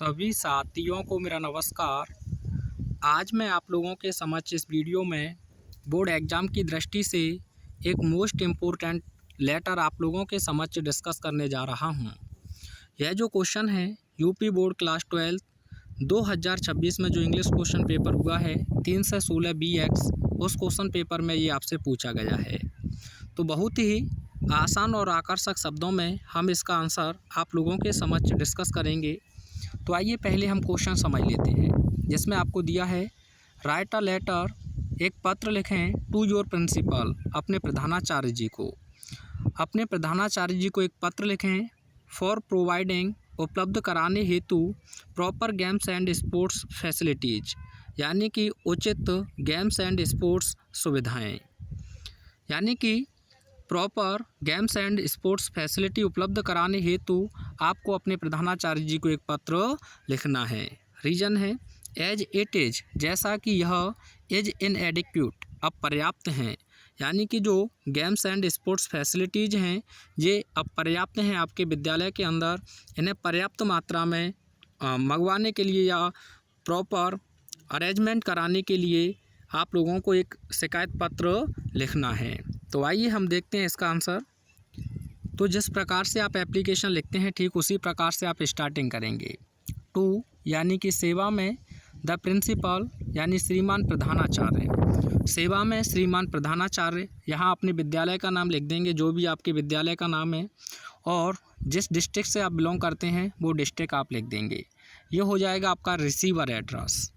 सभी साथियों को मेरा नमस्कार। आज मैं आप लोगों के समक्ष इस वीडियो में बोर्ड एग्ज़ाम की दृष्टि से एक मोस्ट इम्पोर्टेंट लेटर आप लोगों के समक्ष डिस्कस करने जा रहा हूं। यह जो क्वेश्चन है यूपी बोर्ड क्लास 12 2026 में जो इंग्लिश क्वेश्चन पेपर हुआ है 3 से 16 BX, उस क्वेश्चन पेपर में ये आपसे पूछा गया है। तो बहुत ही आसान और आकर्षक शब्दों में हम इसका आंसर आप लोगों के समक्ष डिस्कस करेंगे। तो आइए पहले हम क्वेश्चन समझ लेते हैं, जिसमें आपको दिया है राइट अ लेटर, एक पत्र लिखें टू योर प्रिंसिपल, अपने प्रधानाचार्य जी को। अपने प्रधानाचार्य जी को एक पत्र लिखें फॉर प्रोवाइडिंग, उपलब्ध कराने हेतु proper games and sports facilities, यानी कि उचित गेम्स एंड स्पोर्ट्स सुविधाएं, यानी कि proper games and sports facility उपलब्ध कराने हेतु आपको अपने प्रधानाचार्य जी को एक पत्र लिखना है। रीज़न है एज इट इज, जैसा कि यह इज इनएडिक्वेट, अब पर्याप्त हैं, यानी कि जो गेम्स एंड स्पोर्ट्स फैसिलिटीज़ हैं ये अब पर्याप्त हैं आपके विद्यालय के अंदर। इन्हें पर्याप्त मात्रा में मंगवाने के लिए या प्रॉपर अरेंजमेंट कराने के लिए आप लोगों को एक शिकायत पत्र लिखना है। तो आइए हम देखते हैं इसका आंसर। तो जिस प्रकार से आप एप्लीकेशन लिखते हैं ठीक उसी प्रकार से आप स्टार्टिंग करेंगे। टू यानी कि सेवा में, द प्रिंसिपल यानी श्रीमान प्रधानाचार्य, सेवा में श्रीमान प्रधानाचार्य, यहाँ अपने विद्यालय का नाम लिख देंगे जो भी आपके विद्यालय का नाम है, और जिस डिस्ट्रिक्ट से आप बिलोंग करते हैं वो डिस्ट्रिक्ट आप लिख देंगे। ये हो जाएगा आपका रिसीवर एड्रेस।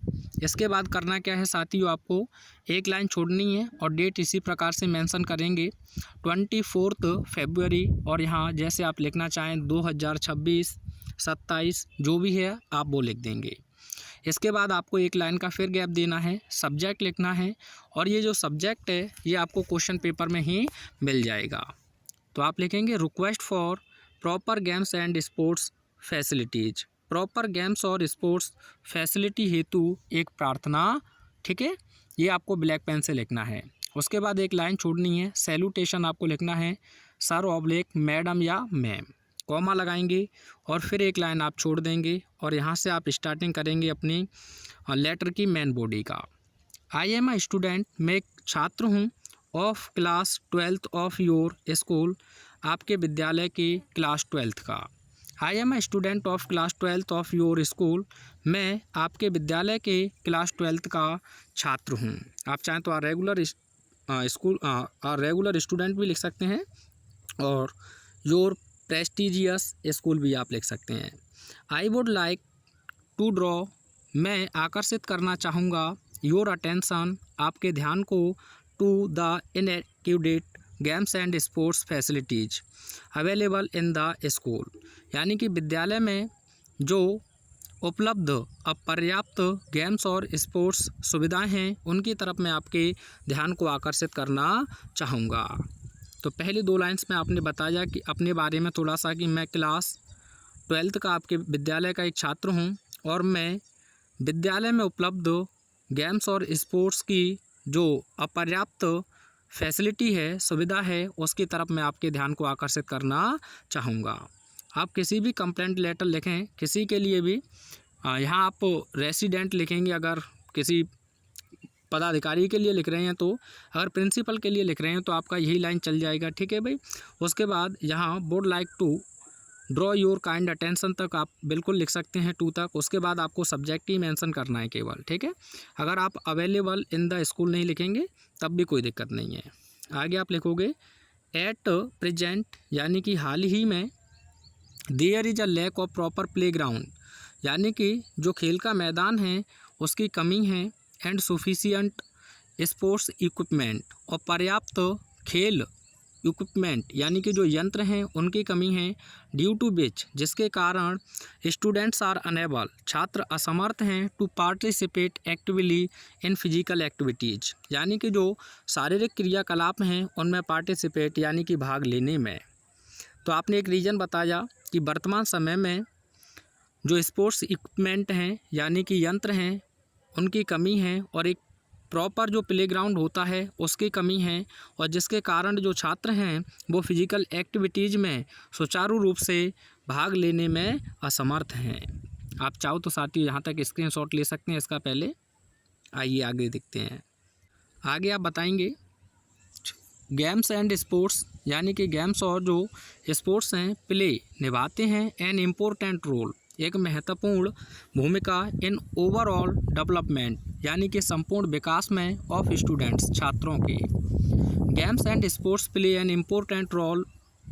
इसके बाद करना क्या है साथियों, आपको एक लाइन छोड़नी है और डेट इसी प्रकार से मेंशन करेंगे 24 फरवरी, और यहाँ जैसे आप लिखना चाहें 2026, 27 जो भी है आप वो लिख देंगे। इसके बाद आपको एक लाइन का फिर गैप देना है, सब्जेक्ट लिखना है, और ये जो सब्जेक्ट है ये आपको क्वेश्चन पेपर में ही मिल जाएगा। तो आप लिखेंगे request for proper games and sports facilities, proper games और स्पोर्ट्स फैसिलिटी हेतु एक प्रार्थना, ठीक है, ये आपको ब्लैक पेन से लिखना है। उसके बाद एक लाइन छोड़नी है, सैल्यूटेशन आपको लिखना है सर ऑब्लिक मैडम या मैम, कॉमा लगाएंगे और फिर एक लाइन आप छोड़ देंगे, और यहाँ से आप स्टार्टिंग करेंगे अपनी लेटर की मेन बॉडी का। आई एम अ स्टूडेंट, मैं एक छात्र हूँ, of class 12 of your school, आपके विद्यालय की क्लास 12 का। I am a student of class 12 of your school, मैं आपके विद्यालय के क्लास 12 का छात्र हूँ। आप चाहें तो रेगुलर स्कूल रेगुलर स्टूडेंट भी लिख सकते हैं, और योर प्रेस्टिजियस स्कूल भी आप लिख सकते हैं। I would like to draw, मैं आकर्षित करना चाहूँगा, योर अटेंशन, आपके ध्यान को, to the inadequate games and sports facilities available in the school, यानी कि विद्यालय में जो उपलब्ध अपर्याप्त गेम्स और स्पोर्ट्स सुविधाएं हैं उनकी तरफ मैं आपके ध्यान को आकर्षित करना चाहूँगा। तो पहली दो लाइंस में आपने बताया कि अपने बारे में थोड़ा सा कि मैं क्लास 12 का आपके विद्यालय का एक छात्र हूँ, और मैं विद्यालय में उपलब्ध गेम्स और स्पोर्ट्स की जो अपर्याप्त फैसिलिटी है, सुविधा है, उसकी तरफ मैं आपके ध्यान को आकर्षित करना चाहूँगा। आप किसी भी कंप्लेंट लेटर लिखें, किसी के लिए भी, यहाँ आप रेसिडेंट लिखेंगे अगर किसी पदाधिकारी के लिए लिख रहे हैं, तो अगर प्रिंसिपल के लिए लिख रहे हैं तो आपका यही लाइन चल जाएगा, ठीक है भाई। उसके बाद यहाँ would like to draw your kind attention तक आप बिल्कुल लिख सकते हैं, टू तक। उसके बाद आपको सब्जेक्ट ही मेंशन करना है केवल, ठीक है। अगर आप अवेलेबल इन द स्कूल नहीं लिखेंगे तब भी कोई दिक्कत नहीं है। आगे आप लिखोगे एट प्रेजेंट, यानी कि हाल ही में, there is a lack of proper playground, यानी कि जो खेल का मैदान है उसकी कमी है, एंड सफिशिएंट स्पोर्ट्स इक्विपमेंट, और पर्याप्त खेल इक्विपमेंट यानी कि जो यंत्र हैं उनकी कमी है, ड्यू टू विच, जिसके कारण स्टूडेंट्स आर अनेबल, छात्र असमर्थ हैं, to participate actively in physical activities, यानी कि जो शारीरिक क्रियाकलाप हैं उनमें पार्टिसिपेट यानी कि भाग लेने में। तो आपने एक रीज़न बताया कि वर्तमान समय में जो स्पोर्ट्स इक्विपमेंट हैं यानी कि यंत्र हैं उनकी कमी है, और एक प्रॉपर जो प्लेग्राउंड होता है उसकी कमी है, और जिसके कारण जो छात्र हैं वो फिजिकल एक्टिविटीज़ में सुचारू रूप से भाग लेने में असमर्थ हैं। आप चाहो तो साथियों यहाँ तक स्क्रीनशॉट ले सकते हैं इसका। पहले आइए आगे देखते हैं। आगे आप बताएंगे गेम्स एंड स्पोर्ट्स, यानी कि गेम्स और जो स्पोर्ट्स हैं प्ले निभाते हैं एन इम्पोर्टेंट रोल, एक महत्वपूर्ण भूमिका इन ओवरऑल डेवलपमेंट, यानी कि संपूर्ण विकास में ऑफ स्टूडेंट्स, छात्रों के। Games and sports play an important role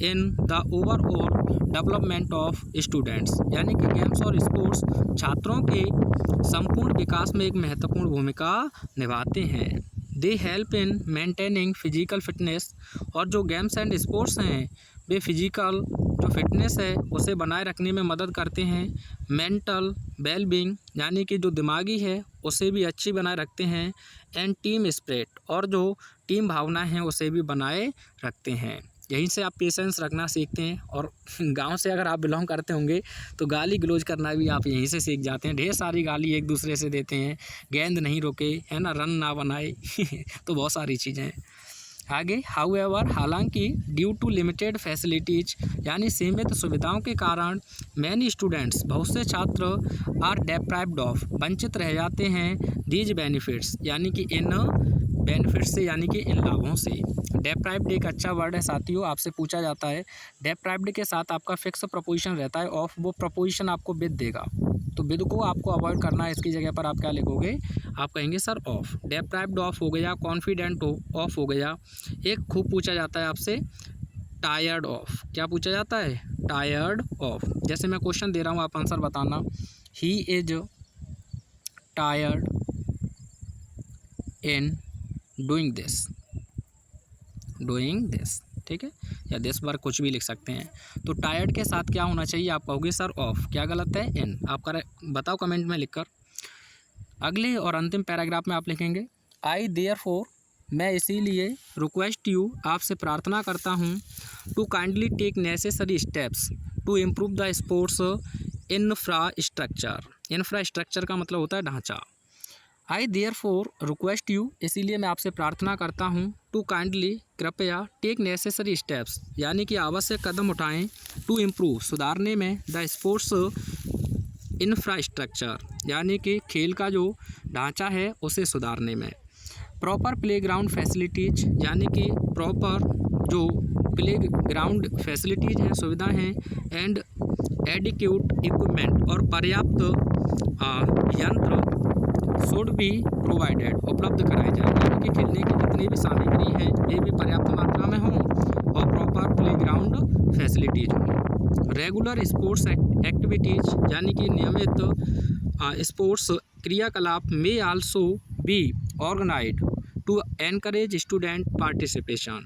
in the overall development of students, यानी कि गेम्स और स्पोर्ट्स छात्रों के संपूर्ण विकास में एक महत्वपूर्ण भूमिका निभाते हैं। They help in maintaining physical fitness, और जो गेम्स एंड स्पोर्ट्स हैं वे फिजिकल जो फिटनेस है उसे बनाए रखने में मदद करते हैं। मेंटल वेलबींग, यानी कि जो दिमागी है उसे भी अच्छी बनाए रखते हैं। एंड टीम स्पिरिट, और जो टीम भावना है उसे भी बनाए रखते हैं। यहीं से आप पेशेंस रखना सीखते हैं, और गांव से अगर आप बिलोंग करते होंगे तो गाली गलौज करना भी आप यहीं से सीख जाते हैं। ढेर सारी गाली एक दूसरे से देते हैं, गेंद नहीं रोके, है ना, रन ना बनाए तो बहुत सारी चीज़ें हैं। आगे हाउएवर, हालांकि ड्यू टू लिमिटेड फैसिलिटीज, यानी सीमित सुविधाओं के कारण मैनी स्टूडेंट्स, बहुत से छात्र आर डेप्राइव्ड ऑफ, वंचित रह जाते हैं दीज बेनिफिट्स, यानी कि इन बेनिफिट्स से, यानी कि इन लाभों से। डेप्राइव्ड एक अच्छा वर्ड है साथियों, आपसे पूछा जाता है डेप्राइव्ड के साथ आपका फिक्स प्रपोजिशन रहता है ऑफ, वो प्रपोजिशन आपको विद देगा, तो विद को आपको अवॉइड करना है। इसकी जगह पर आप क्या लिखोगे, आप कहेंगे सर ऑफ। डेप्राइव्ड ऑफ हो गया, कॉन्फिडेंट ऑफ हो गया। एक खूब पूछा जाता है आपसे टायर्ड ऑफ, क्या पूछा जाता है, टायर्ड ऑफ। जैसे मैं क्वेश्चन दे रहा हूँ, आप आंसर बताना। He is tired in doing this, ठीक है, या दिस बार कुछ भी लिख सकते हैं। तो टायर्ड के साथ क्या होना चाहिए, आप कहोगे सर ऑफ। क्या गलत है, इन। आप बताओ कमेंट में लिखकर। अगले और अंतिम पैराग्राफ में आप लिखेंगे आई देयरफॉर, मैं इसीलिए, रिक्वेस्ट यू, आपसे प्रार्थना करता हूँ, to kindly take necessary steps to improve the sports infrastructure. Infrastructure का मतलब होता है ढांचा। आई देयरफॉर रिक्वेस्ट यू, इसीलिए मैं आपसे प्रार्थना करता हूँ, टू काइंडली, कृपया, टेक नेसेसरी स्टेप्स, यानी कि आवश्यक कदम उठाएं, टू इम्प्रूव, सुधारने में, द स्पोर्ट्स इंफ्रास्ट्रक्चर, यानी कि खेल का जो ढांचा है उसे सुधारने में। प्रॉपर प्लेग्राउंड फैसिलिटीज, यानी कि प्रॉपर जो प्लेग्राउंड फैसिलिटीज हैं, सुविधाएं हैं। एंड एडिक्यूट इक्विपमेंट, और पर्याप्त यंत्र शुड बी प्रोवाइडेड, उपलब्ध कराए जाए, यानी कि खेलने की जितनी भी सामग्री है वे भी पर्याप्त मात्रा में हों और प्रॉपर प्लेग्राउंड फैसिलिटीज हों। रेगुलर स्पोर्ट्स एक्टिविटीज, यानी कि नियमित स्पोर्ट्स क्रियाकलाप में also be organised to encourage student participation,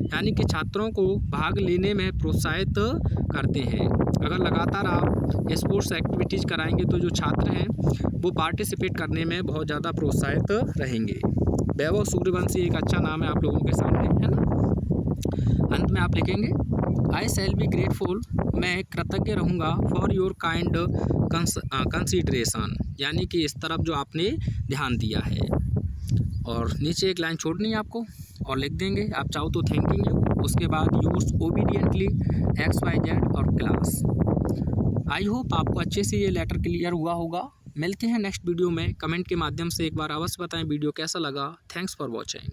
यानी कि छात्रों को भाग लेने में प्रोत्साहित करते हैं। अगर लगातार आप स्पोर्ट्स एक्टिविटीज़ कराएंगे तो जो छात्र हैं वो पार्टिसिपेट करने में बहुत ज़्यादा प्रोत्साहित रहेंगे। वैभव सूर्यवंशी एक अच्छा नाम है आप लोगों के सामने, है ना। अंत में आप लिखेंगे आई शैल बी ग्रेटफुल, मैं कृतज्ञ रहूँगा, फॉर योर काइंड कंसिडरेशन, यानी कि इस तरफ जो आपने ध्यान दिया है। और नीचे एक लाइन छोड़नी है आपको और लिख देंगे, आप चाहो तो थैंकिंग यू, उसके बाद यूज ओबीडियंटली XYZ और क्लास। आई होप आपको अच्छे से ये लेटर क्लियर हुआ होगा। मिलते हैं नेक्स्ट वीडियो में। कमेंट के माध्यम से एक बार अवश्य बताएं वीडियो कैसा लगा। Thanks for watching.